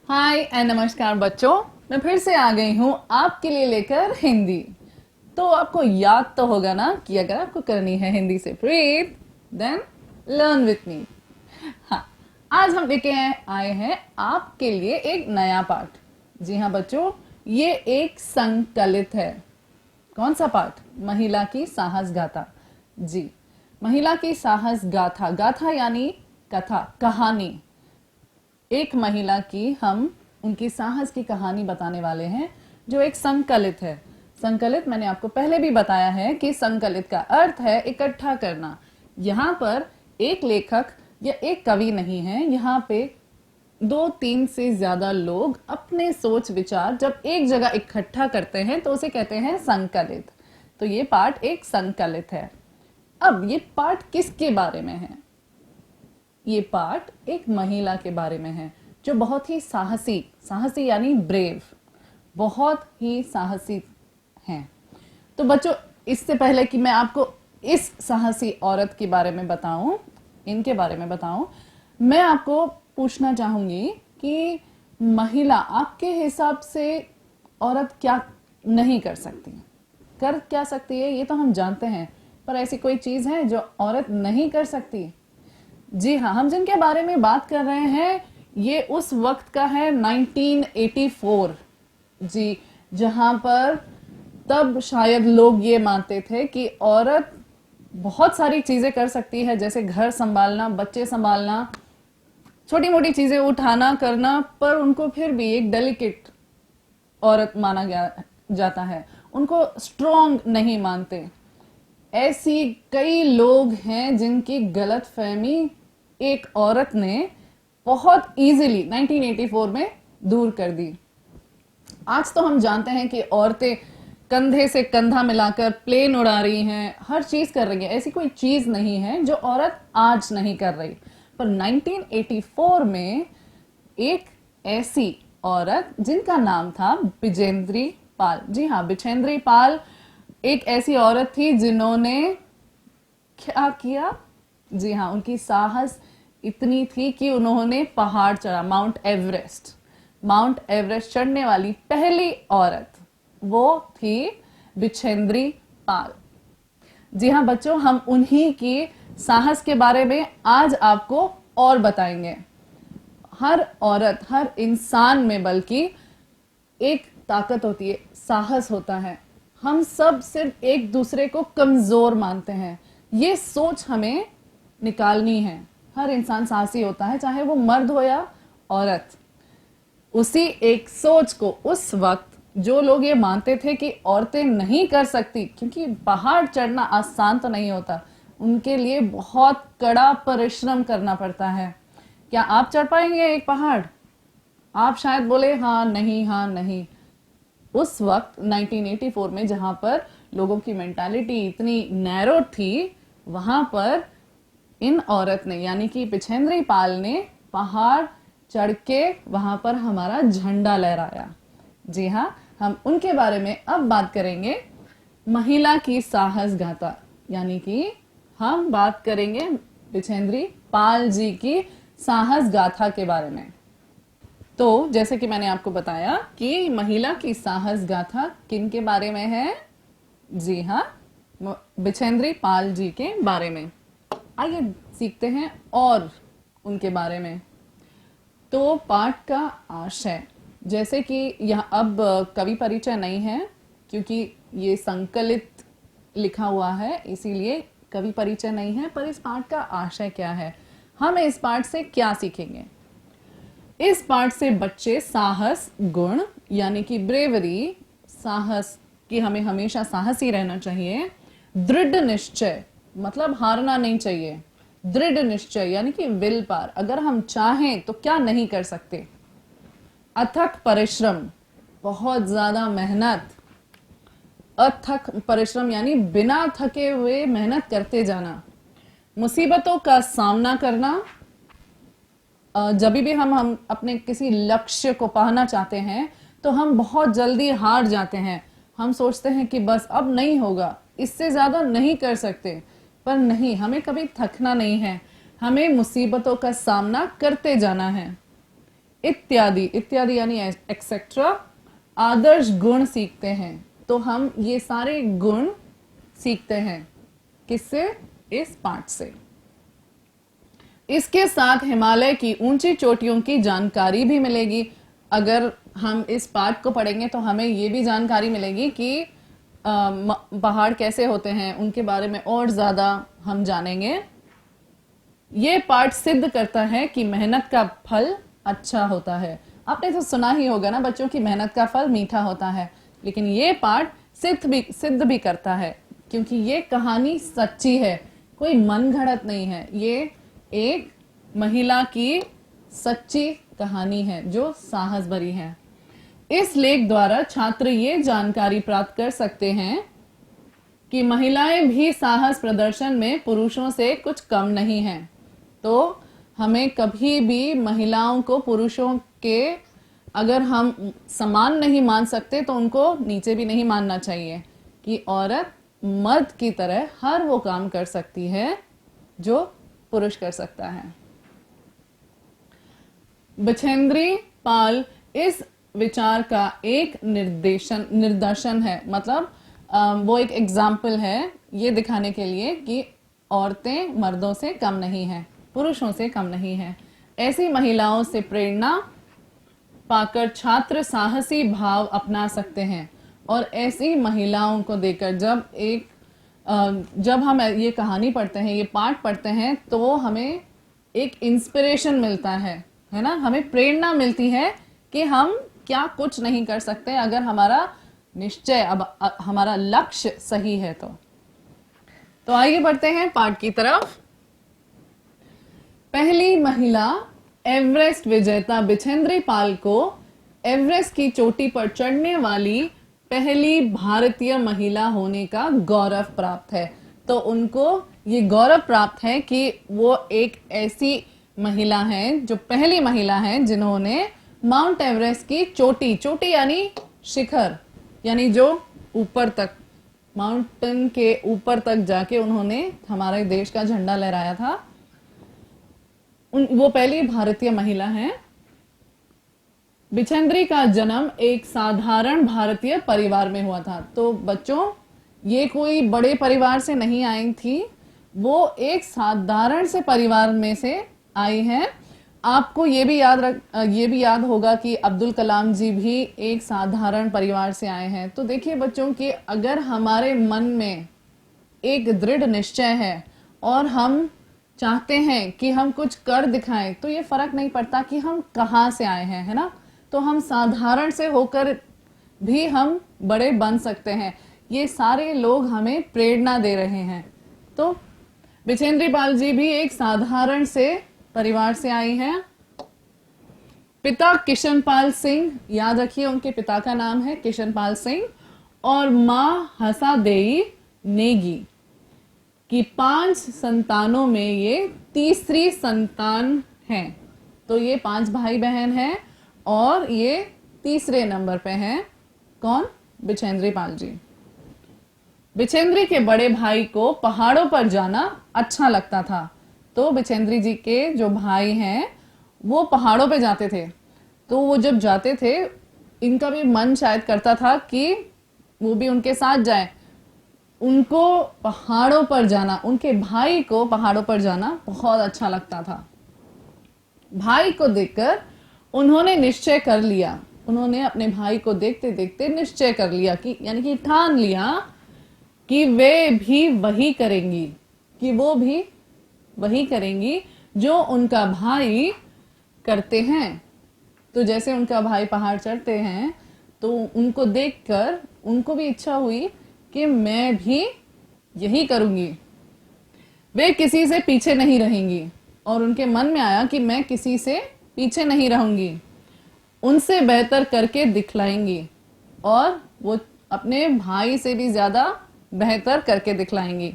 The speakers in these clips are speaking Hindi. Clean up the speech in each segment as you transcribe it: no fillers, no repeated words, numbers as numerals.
हाय एंड नमस्कार बच्चों। मैं फिर से आ गई हूँ आपके लिए लेकर हिंदी। तो आपको याद तो होगा ना कि अगर आपको करनी है हिंदी से प्रीत देन लर्न विथ मी। हाँ, आज हम लेके आए हैं आपके लिए एक नया पाठ। जी हाँ बच्चों, ये एक संकलित है। कौन सा पाठ? महिला की साहस गाथा। जी, महिला की साहस गाथा। गाथा यानी कथा, कहानी। एक महिला की हम उनकी साहस की कहानी बताने वाले हैं जो एक संकलित है। संकलित मैंने आपको पहले भी बताया है कि संकलित का अर्थ है इकट्ठा करना। यहाँ पर एक लेखक या एक कवि नहीं है, यहाँ पे 2-3 से ज्यादा लोग अपने सोच विचार जब एक जगह इकट्ठा करते हैं तो उसे कहते हैं संकलित। तो ये पाठ एक संकलित है। अब ये पाठ किसके बारे में है? ये पाठ एक महिला के बारे में है जो बहुत ही साहसी, साहसी यानी ब्रेव, बहुत ही साहसी हैं। तो बच्चों, इससे पहले कि मैं आपको इस साहसी औरत के बारे में बताऊं, इनके बारे में बताऊं, मैं आपको पूछना चाहूंगी कि महिला आपके हिसाब से औरत क्या नहीं कर सकती? कर क्या सकती है ये तो हम जानते हैं, पर ऐसी कोई चीज है जो औरत नहीं कर सकती? जी हाँ, हम जिनके बारे में बात कर रहे हैं ये उस वक्त का है 1984। जी, जहां पर तब शायद लोग ये मानते थे कि औरत बहुत सारी चीजें कर सकती है, जैसे घर संभालना, बच्चे संभालना, छोटी मोटी चीजें उठाना करना, पर उनको फिर भी एक डेलिकेट औरत माना गया जाता है, उनको स्ट्रॉन्ग नहीं मानते। ऐसी कई लोग हैं जिनकी गलत फहमी एक औरत ने बहुत इजीली 1984 में दूर कर दी। आज तो हम जानते हैं कि औरतें कंधे से कंधा मिलाकर प्लेन उड़ा रही हैं, हर चीज कर रही हैं, ऐसी कोई चीज नहीं है जो औरत आज नहीं कर रही। पर 1984 में एक ऐसी औरत जिनका नाम था बिजेंद्री पाल। जी हाँ, बिजेंद्री पाल एक ऐसी औरत थी जिन्होंने क्या किया? जी हाँ, उनकी साहस इतनी थी कि उन्होंने पहाड़ चढ़ा, माउंट एवरेस्ट चढ़ने वाली पहली औरत वो थी बिजेंद्री पाल। जी हाँ बच्चों, हम उन्हीं की साहस के बारे में आज आपको और बताएंगे। हर औरत, हर इंसान में बल्कि एक ताकत होती है, साहस होता है। हम सब सिर्फ एक दूसरे को कमजोर मानते हैं, ये सोच हमें निकालनी है। हर इंसान साहसी होता है, चाहे वो मर्द हो या औरत। उसी एक सोच को उस वक्त जो लोग ये मानते थे कि औरतें नहीं कर सकती, क्योंकि पहाड़ चढ़ना आसान तो नहीं होता, उनके लिए बहुत कड़ा परिश्रम करना पड़ता है। क्या आप चढ़ पाएंगे एक पहाड़? आप शायद बोले हाँ नहीं, हाँ नहीं। उस वक्त 1984 में जहां पर लोगों की मेंटालिटी इतनी नैरो थी, वहां पर इन औरत ने यानी कि बिजेंद्री पाल ने पहाड़ चढ़ के वहां पर हमारा झंडा लहराया। जी हाँ, हम उनके बारे में अब बात करेंगे। महिला की साहस गाथा, यानी कि हम बात करेंगे बिजेंद्री पाल जी की साहस गाथा के बारे में। तो जैसे कि मैंने आपको बताया कि महिला की साहस गाथा किन के बारे में है? जी हाँ, बिजेंद्री पाल जी के बारे में। आइए सीखते हैं और उनके बारे में। तो पाठ का आशय, जैसे कि यह अब कवि परिचय नहीं है क्योंकि ये संकलित लिखा हुआ है, इसीलिए कवि परिचय नहीं है। पर इस पाठ का आशय क्या है, हम इस पाठ से क्या सीखेंगे? इस पाठ से बच्चे साहस गुण यानी कि ब्रेवरी, साहस कि हमें हमेशा साहसी रहना चाहिए। दृढ़ निश्चय मतलब हारना नहीं चाहिए। दृढ़ निश्चय यानी कि विल पावर, अगर हम चाहें तो क्या नहीं कर सकते। अथक परिश्रम, बहुत ज्यादा मेहनत। अथक परिश्रम यानी बिना थके हुए मेहनत करते जाना। मुसीबतों का सामना करना, जब भी हम अपने किसी लक्ष्य को पाना चाहते हैं तो हम बहुत जल्दी हार जाते हैं। हम सोचते हैं कि बस अब नहीं होगा, इससे ज्यादा नहीं कर सकते। पर नहीं, हमें कभी थकना नहीं है, हमें मुसीबतों का सामना करते जाना है। इत्यादि, इत्यादि यानी एक्सेट्रा आदर्श गुण सीखते हैं। तो हम ये सारे गुण सीखते हैं किससे? इस पाठ से। इसके साथ हिमालय की ऊंची चोटियों की जानकारी भी मिलेगी। अगर हम इस पाठ को पढ़ेंगे तो हमें ये भी जानकारी मिलेगी कि पहाड़ कैसे होते हैं, उनके बारे में और ज्यादा हम जानेंगे। ये पाठ सिद्ध करता है कि मेहनत का फल अच्छा होता है। आपने तो सुना ही होगा ना बच्चों की मेहनत का फल मीठा होता है, लेकिन ये पाठ सिद्ध भी करता है, क्योंकि ये कहानी सच्ची है, कोई मन घड़त नहीं है। ये एक महिला की सच्ची कहानी है जो साहस भरी है। इस लेख द्वारा छात्र ये जानकारी प्राप्त कर सकते हैं कि महिलाएं भी साहस प्रदर्शन में पुरुषों से कुछ कम नहीं हैं। तो हमें कभी भी महिलाओं को पुरुषों के अगर हम समान नहीं मान सकते तो उनको नीचे भी नहीं मानना चाहिए, कि औरत मर्द की तरह हर वो काम कर सकती है जो पुरुष कर सकता है। बछेंद्री पाल इस विचार का एक निदर्शन है, मतलब वो एक एग्जाम्पल है ये दिखाने के लिए कि औरतें मर्दों से कम नहीं हैं, पुरुषों से कम नहीं हैं। ऐसी महिलाओं से प्रेरणा पाकर छात्र साहसी भाव अपना सकते हैं। और ऐसी महिलाओं को देखकर जब हम ये कहानी पढ़ते हैं, ये पाठ पढ़ते हैं, तो हमें एक इंस्पिरेशन मिलता है ना, हमें प्रेरणा मिलती है कि हम क्या कुछ नहीं कर सकते अगर हमारा निश्चय, अब हमारा लक्ष्य सही है। तो आइए बढ़ते हैं पाठ की तरफ। पहली महिला एवरेस्ट विजेता बछेंद्री पाल को एवरेस्ट की चोटी पर चढ़ने वाली पहली भारतीय महिला होने का गौरव प्राप्त है। तो उनको ये गौरव प्राप्त है कि वो एक ऐसी महिला हैं जो पहली महिला हैं जिन्होंने माउंट एवरेस्ट की चोटी यानी शिखर, यानी जो ऊपर तक, माउंटेन के ऊपर तक जाके उन्होंने हमारे देश का झंडा लहराया था। वो पहली भारतीय महिला हैं। बछेंद्री का जन्म एक साधारण भारतीय परिवार में हुआ था। तो बच्चों, ये कोई बड़े परिवार से नहीं आई थी, वो एक साधारण से परिवार में से आई हैं। आपको ये भी याद होगा कि अब्दुल कलाम जी भी एक साधारण परिवार से आए हैं। तो देखिए बच्चों कि अगर हमारे मन में एक दृढ़ निश्चय है और हम चाहते हैं कि हम कुछ कर दिखाएं, तो ये फर्क नहीं पड़ता कि हम कहाँ से आए हैं, है ना। तो हम साधारण से होकर भी हम बड़े बन सकते हैं। ये सारे लोग हमें प्रेरणा दे रहे हैं। तो बछेंद्री पाल जी भी एक साधारण से परिवार से आई हैं। पिता किशनपाल सिंह, याद रखिए उनके पिता का नाम है किशनपाल सिंह, और माँ हसादेई नेगी की 5 संतानों में ये तीसरी संतान हैं। तो ये 5 भाई बहन हैं और ये तीसरे नंबर पे हैं। कौन? बछेंद्री पाल जी। बछेंद्री के बड़े भाई को पहाड़ों पर जाना अच्छा लगता था। तो बछेंद्री जी के जो भाई हैं वो पहाड़ों पे जाते थे। तो वो जब जाते थे, इनका भी मन शायद करता था कि वो भी उनके साथ जाए। उनको पहाड़ों पर जाना, उनके भाई को पहाड़ों पर जाना बहुत अच्छा लगता था। भाई को देखकर उन्होंने निश्चय कर लिया, उन्होंने अपने भाई को देखते देखते निश्चय कर लिया कि यानी कि ठान लिया कि वे भी वही करेंगी, कि वो भी वही करेंगी जो उनका भाई करते हैं। तो जैसे उनका भाई पहाड़ चढ़ते हैं तो उनको देखकर उनको भी इच्छा हुई कि मैं भी यही करूंगी। वे किसी से पीछे नहीं रहेंगी और उनके मन में आया कि मैं किसी से पीछे नहीं रहूंगी, उनसे बेहतर करके दिखलाएंगी और वो अपने भाई से भी ज्यादा बेहतर करके दिखलाएंगी।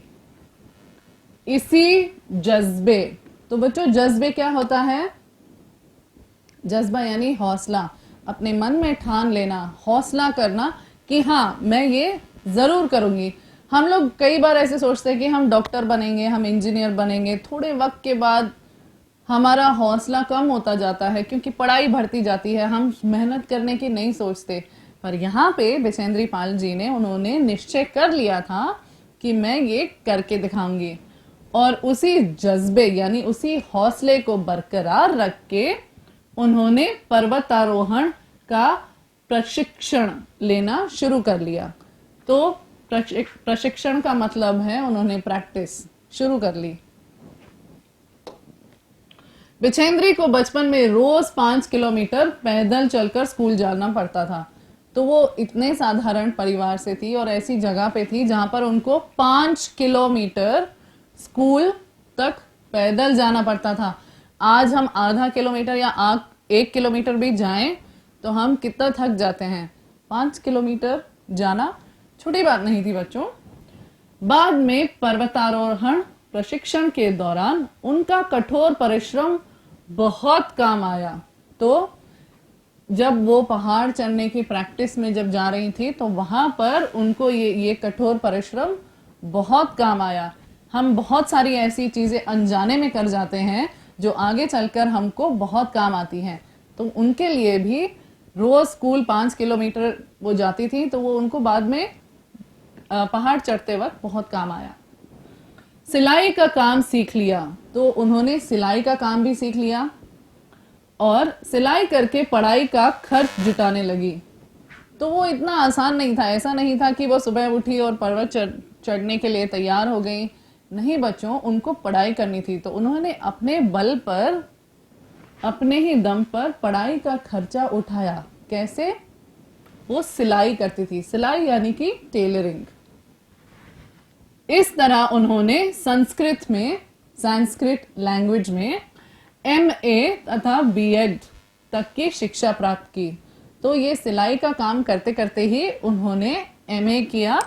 इसी जज्बे, तो बच्चों जज्बे क्या होता है? जज्बा यानी हौसला, अपने मन में ठान लेना, हौसला करना कि हाँ मैं ये जरूर करूंगी। हम लोग कई बार ऐसे सोचते हैं कि हम डॉक्टर बनेंगे, हम इंजीनियर बनेंगे, थोड़े वक्त के बाद हमारा हौसला कम होता जाता है क्योंकि पढ़ाई बढ़ती जाती है, हम मेहनत करने की नहीं सोचते। पर यहाँ पे बिजेंद्री पाल जी ने उन्होंने निश्चय कर लिया था कि मैं ये करके दिखाऊंगी, और उसी जज्बे यानी उसी हौसले को बरकरार रख के उन्होंने पर्वतारोहण का प्रशिक्षण लेना शुरू कर लिया। तो प्रशिक्षण का मतलब है उन्होंने प्रैक्टिस शुरू कर ली। बिछेंद्री को बचपन में रोज 5 किलोमीटर पैदल चलकर स्कूल जाना पड़ता था। तो वो इतने साधारण परिवार से थी और ऐसी जगह पे थी जहां पर उनको 5 किलोमीटर स्कूल तक पैदल जाना पड़ता था। आज हम आधा किलोमीटर या 1 किलोमीटर भी जाएं तो हम कितना थक जाते हैं। 5 किलोमीटर जाना छोटी बात नहीं थी बच्चों। बाद में पर्वतारोहण प्रशिक्षण के दौरान उनका कठोर परिश्रम बहुत काम आया। तो जब वो पहाड़ चढ़ने की प्रैक्टिस में जब जा रही थी तो वहां पर उनको ये कठोर परिश्रम बहुत काम आया। हम बहुत सारी ऐसी चीजें अनजाने में कर जाते हैं जो आगे चलकर हमको बहुत काम आती हैं। तो उनके लिए भी रोज स्कूल 5 किलोमीटर वो जाती थी, तो वो उनको बाद में पहाड़ चढ़ते वक्त बहुत काम आया। सिलाई का काम सीख लिया, तो उन्होंने सिलाई का काम भी सीख लिया और सिलाई करके पढ़ाई का खर्च जुटाने लगी। तो वो इतना आसान नहीं था, ऐसा नहीं था कि वो सुबह उठी और पर्वत चढ़ने के लिए तैयार हो गई। नहीं बच्चों, उनको पढ़ाई करनी थी। तो उन्होंने अपने बल पर, अपने ही दम पर पढ़ाई का खर्चा उठाया। कैसे? वो सिलाई करती थी। सिलाई यानी कि टेलरिंग। इस तरह उन्होंने संस्कृत लैंग्वेज में MA तथा BEd तक की शिक्षा प्राप्त की। तो ये सिलाई का काम करते करते ही उन्होंने MA किया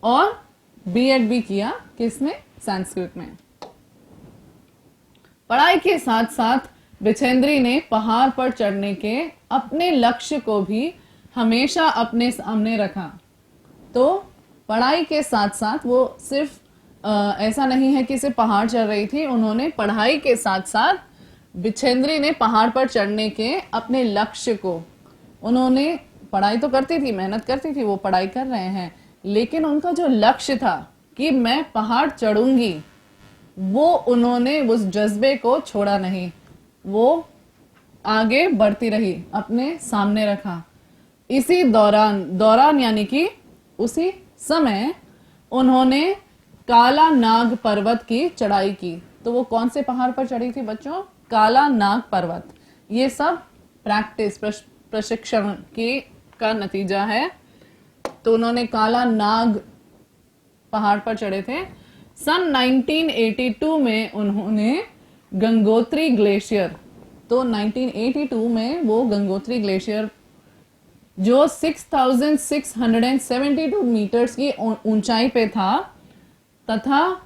और BEd भी किया। किसमें? संस्कृत में। पढ़ाई के साथ साथ बिछेंद्री ने पहाड़ पर चढ़ने के अपने लक्ष्य को भी हमेशा अपने सामने रखा। तो पढ़ाई के साथ साथ वो सिर्फ ऐसा नहीं है कि सिर्फ पहाड़ चढ़ रही थी, उन्होंने पढ़ाई के साथ साथ बिछेंद्री ने पहाड़ पर चढ़ने के अपने लक्ष्य को, उन्होंने पढ़ाई तो करती थी, मेहनत करती थी, वो पढ़ाई कर रहे हैं, लेकिन उनका जो लक्ष्य था कि मैं पहाड़ चढ़ूंगी, वो उन्होंने उस जज्बे को छोड़ा नहीं। वो आगे बढ़ती रही, अपने सामने रखा। इसी दौरान यानी कि उसी समय उन्होंने काला नाग पर्वत की चढ़ाई की। तो वो कौन से पहाड़ पर चढ़ी थी बच्चों? काला नाग पर्वत। ये सब प्रैक्टिस, प्रशिक्षण का नतीजा है। तो उन्होंने काला नाग पहाड़ पर चढ़े थे। सन 1982 में उन्होंने गंगोत्री ग्लेशियर, तो 1982 में वो गंगोत्री ग्लेशियर जो 6672 मीटर्स की ऊंचाई पे था, तथा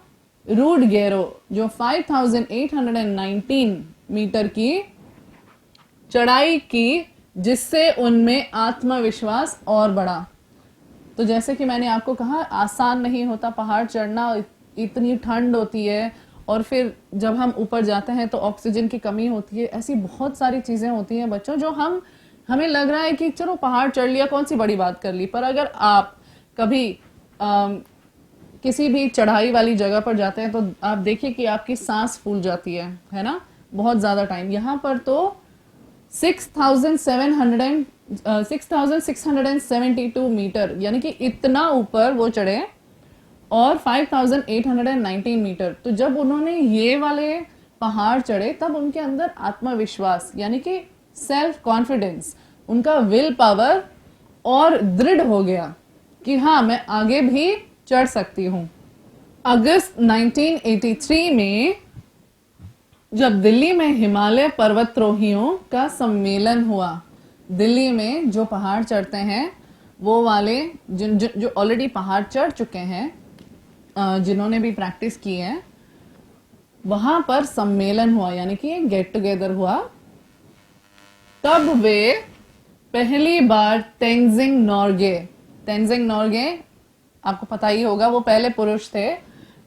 रूड गेरो जो 5819 मीटर की चढ़ाई की, जिससे उनमें आत्मविश्वास और बढ़ा। तो जैसे कि मैंने आपको कहा, आसान नहीं होता पहाड़ चढ़ना, इतनी ठंड होती है और फिर जब हम ऊपर जाते हैं तो ऑक्सीजन की कमी होती है। ऐसी बहुत सारी चीजें होती हैं बच्चों जो हमें लग रहा है कि चलो पहाड़ चढ़ लिया, कौन सी बड़ी बात कर ली। पर अगर आप कभी किसी भी चढ़ाई वाली जगह पर जाते हैं तो आप देखिए कि आपकी सांस फूल जाती है ना, बहुत ज्यादा टाइम। यहाँ पर तो 6672 मीटर यानी कि इतना ऊपर वो चढ़े, और 5819 मीटर। तो जब उन्होंने ये वाले पहाड़ चढ़े तब उनके अंदर आत्मविश्वास यानी कि सेल्फ कॉन्फिडेंस, उनका विल पावर और दृढ़ हो गया कि हाँ, मैं आगे भी चढ़ सकती हूं। अगस्त 1983 में जब दिल्ली में हिमालय पर्वतारोहियों का सम्मेलन हुआ, दिल्ली में जो पहाड़ चढ़ते हैं वो वाले जो ऑलरेडी पहाड़ चढ़ चुके हैं, जिन्होंने भी प्रैक्टिस की है, वहां पर सम्मेलन हुआ यानी कि गेट टुगेदर हुआ। तब वे पहली बार तेंजिंग नोर्गे आपको पता ही होगा, वो पहले पुरुष थे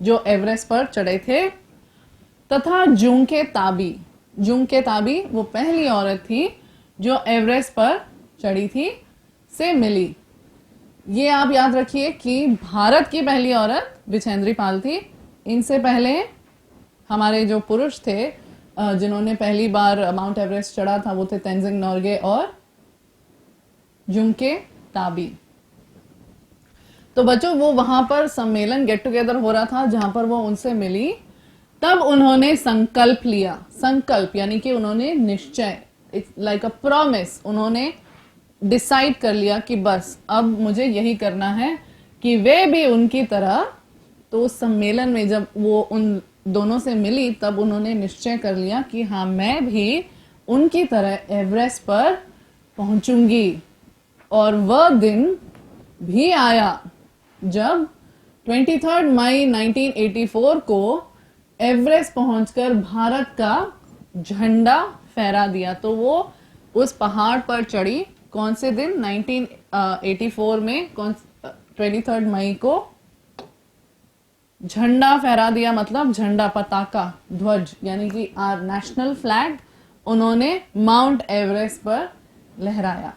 जो एवरेस्ट पर चढ़े थे, तथा जुंके ताबी जुंके ताबी वो पहली औरत थी जो एवरेस्ट पर चढ़ी थी, से मिली। ये आप याद रखिए कि भारत की पहली औरत बिछेंद्री पाल थी। इनसे पहले हमारे जो पुरुष थे जिन्होंने पहली बार माउंट एवरेस्ट चढ़ा था वो थे तेंजिंग नोर्गे और जुंके ताबी। तो बच्चों वो वहां पर सम्मेलन गेट टुगेदर हो रहा था जहां पर वो उनसे मिली। तब उन्होंने संकल्प लिया, संकल्प यानी कि उन्होंने निश्चय, इट्स लाइक अ प्रॉमिस, उन्होंने डिसाइड कर लिया कि बस अब मुझे यही करना है कि वे भी उनकी तरह। तो उस सम्मेलन में जब वो उन दोनों से मिली तब उन्होंने निश्चय कर लिया कि हाँ मैं भी उनकी तरह एवरेस्ट पर पहुंचूंगी। और वह दिन भी आया जब 23 मई 1984 को एवरेस्ट पहुंचकर भारत का झंडा फहरा दिया। तो वो उस पहाड़ पर चढ़ी कौन से दिन, 1984 में, 23 मई को झंडा फहरा दिया, मतलब झंडा, पताका, ध्वज यानी कि आर नेशनल फ्लैग उन्होंने माउंट एवरेस्ट पर लहराया।